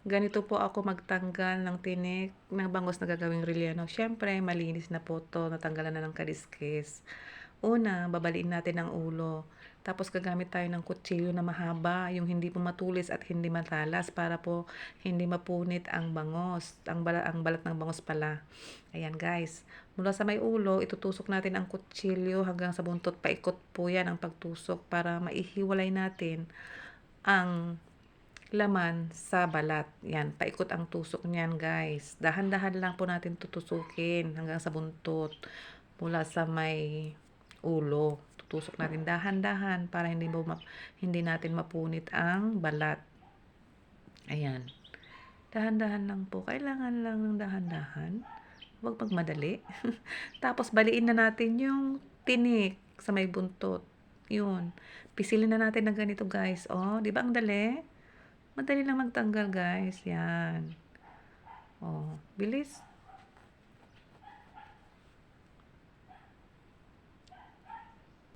Ganito po ako magtanggal ng tinik ng bangos na gagawing relleno. Siyempre malinis na po 'to, natanggalan na ng kaliskis. Una, babaliin natin ang ulo, tapos gagamit tayo ng kutsilyo na mahaba, yung hindi po matulis at hindi matalas para po hindi mapunit ang bangos, ang balat ng bangos pala. Ayan guys, mula sa may ulo, itutusok natin ang kutsilyo hanggang sa buntot, paikot po yan ang pagtusok para maihiwalay natin ang laman sa balat. Yan, paikot ang tusok niyan guys. Dahan-dahan lang po natin tutusukin hanggang sa buntot. Mula sa may ulo. Tutusok natin dahan-dahan para hindi natin mapunit ang balat. Ayan. Dahan-dahan lang po. Kailangan lang ng dahan-dahan. Huwag magmadali. Tapos baliin na natin yung tinik sa may buntot. Yun. Pisilin na natin ng ganito guys. Oh, 'di ba ang dali? Madali lang magtanggal guys, yan. Oh, bilis.